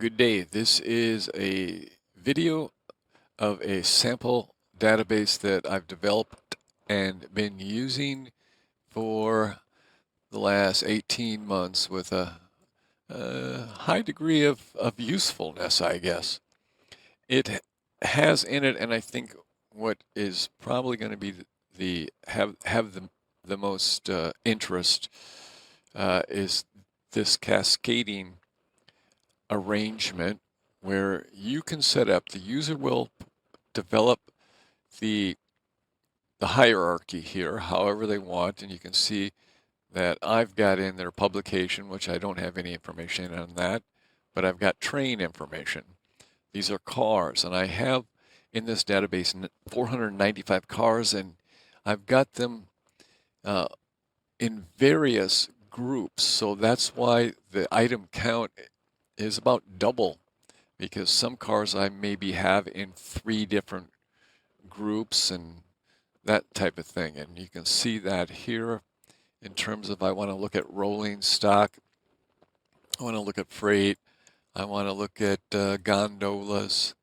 Good day. This is a video of a sample database that I've developed and been using for the last 18 months with a high degree of usefulness, I guess. It has in it, and I think what is probably going to be the most interest is this cascading arrangement where you can set up, the user will develop the hierarchy here however they want, and you can see that I've got in their publication, which I don't have any information on that, but I've got train information. These are cars, and I have in this database 495 cars, and I've got them in various groups, so that's why the item count is about double, because some cars I maybe have in 3 different groups and that type of thing. And you can see that here in terms of I want to look at rolling stock, I want to look at freight, I want to look at gondolas,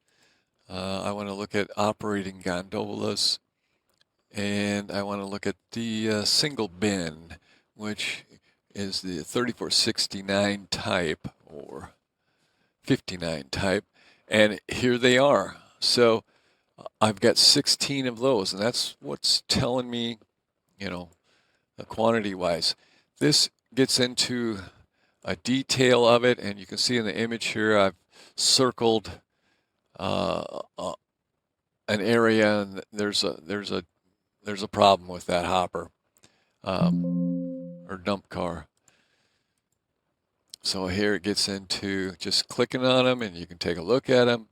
I want to look at operating gondolas, and I want to look at the single bin, which is the 3469 type or 59 type, and here they are. So I've got 16 of those, and that's what's telling me, quantity wise. This gets into a detail of it, and you can see in the image here I've circled an area, and there's a problem with that hopper or dump car. So here it gets into just clicking on them, and you can take a look at them,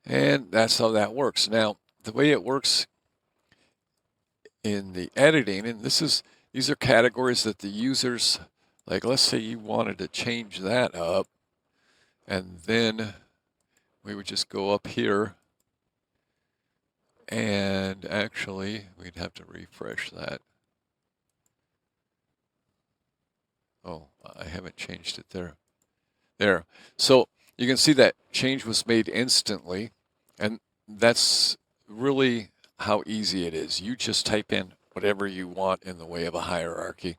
and that's how that works. Now, the way it works in the editing, and these are categories that the users, like let's say you wanted to change that up, and then we would just go up here, and actually we'd have to refresh that. Oh, I haven't changed it there. There. So you can see that change was made instantly, and that's really how easy it is. You just type in whatever you want in the way of a hierarchy.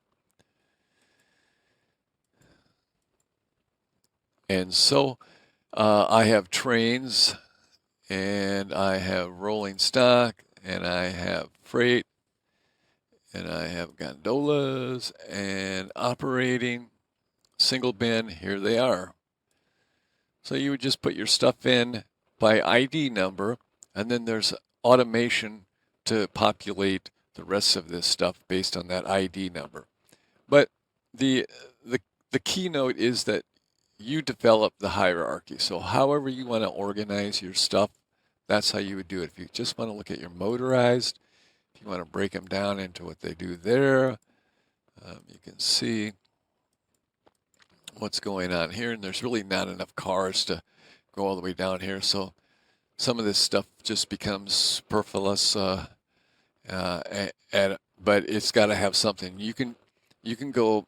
And so I have trains, and I have rolling stock, and I have freight, and I have gondolas and operating, single bin. Here they are. So you would just put your stuff in by ID number, and then there's automation to populate the rest of this stuff based on that ID number. But the keynote is that you develop the hierarchy. So however you want to organize your stuff, that's how you would do it. If you just want to look at your motorized, if you want to break them down into what they do there, you can see what's going on here, and there's really not enough cars to go all the way down here, so some of this stuff just becomes superfluous, but it's got to have something. You can go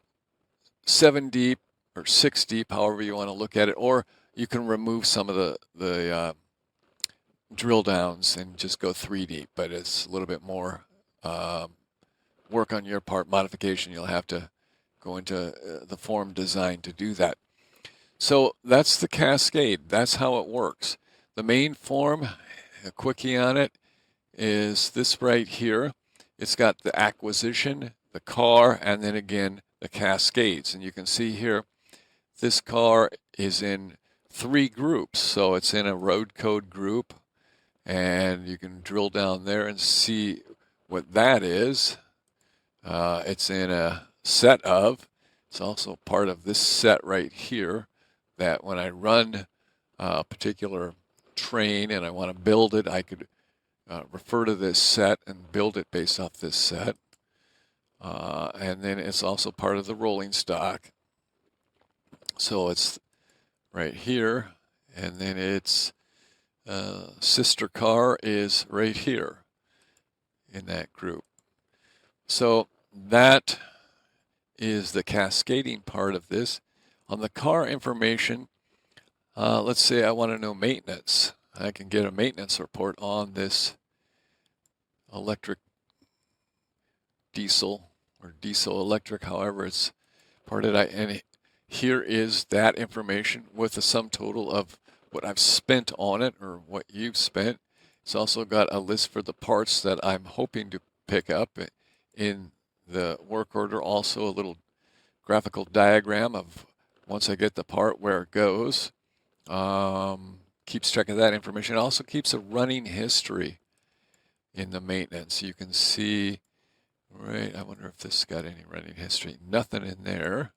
7 deep or 6 deep, however you want to look at it, or you can remove some of the drill downs and just go 3 deep, but it's a little bit more work on your part, modification. You'll have to go into the form design to do that. So that's the cascade. That's how it works. The main form, a quickie on it, is this right here. It's got the acquisition, the car, and then again the cascades. And you can see here, this car is in 3 groups. So it's in a road code group, and you can drill down there and see what that is. It's in a set of, it's also part of this set right here, that when I run a particular train and I want to build it, I could refer to this set and build it based off this set. And then it's also part of the rolling stock. So it's right here, and then its sister car is right here in that group. So that is the cascading part of this. On the car information, Let's say I want to know maintenance. I can get a maintenance report on this electric diesel or diesel electric, however it's parted. And here is that information with the sum total of what I've spent on it or what you've spent. It's also got a list for the parts that I'm hoping to pick up in the work order. Also a little graphical diagram of once I get the part where it goes. Keeps track of that information. It also keeps a running history in the maintenance. You can see, right, I wonder if this got any running history. Nothing in there.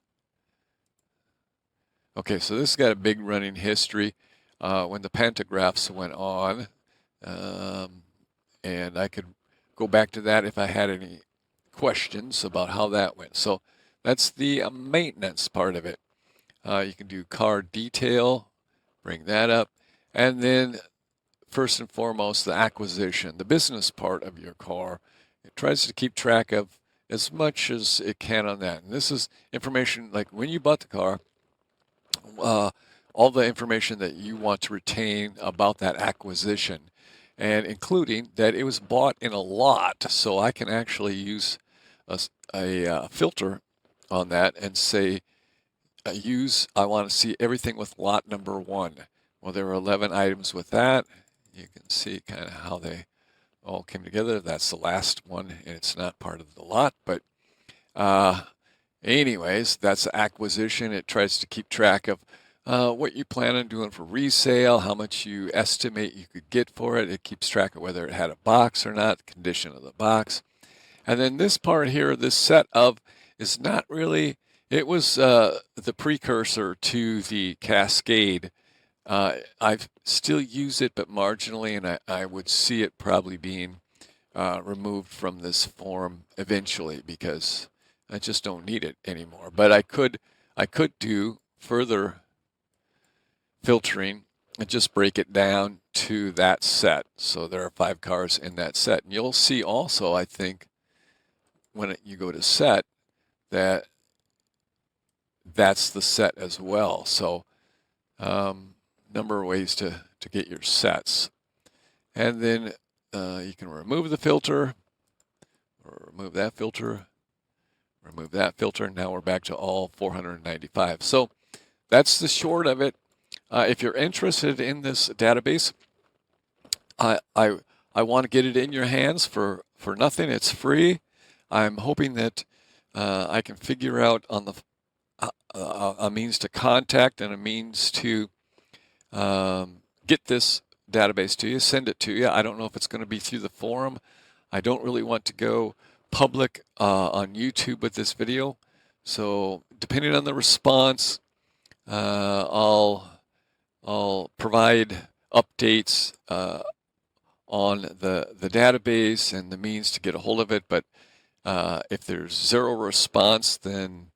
Okay, so this has got a big running history when the pantographs went on. And I could go back to that if I had any questions about how that went. So that's the maintenance part of it. You can do car detail, bring that up. And then first and foremost, the acquisition, the business part of your car. It tries to keep track of as much as it can on that. And this is information like when you bought the car, all the information that you want to retain about that acquisition, and including that it was bought in a lot. So I can actually use a filter on that and say, I want to see everything with lot number 1. Well, there were 11 items with that. You can see kind of how they all came together. That's the last one, and it's not part of the lot. But anyways, that's acquisition. It tries to keep track of what you plan on doing for resale, how much you estimate you could get for it. It keeps track of whether it had a box or not, the condition of the box. And then this part here, this set of, is not really, it was the precursor to the Cascade. I still use it, but marginally, and I would see it probably being removed from this form eventually because I just don't need it anymore. But I could do further filtering and just break it down to that set. So there are 5 cars in that set. And you'll see also, I think, when you go to set, that that's the set as well. So number of ways to get your sets. And then you can remove the filter, or remove that filter, remove that filter. Now we're back to all 495. So that's the short of it. If you're interested in this database, I want to get it in your hands for nothing. It's free. I'm hoping that I can figure out on the a means to contact and a means to get this database to you, send it to you. I don't know if it's going to be through the forum. I don't really want to go public on YouTube with this video. So depending on the response, I'll provide updates on the database and the means to get a hold of it. But if there's zero response, then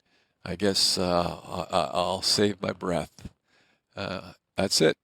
I guess I'll save my breath. That's it.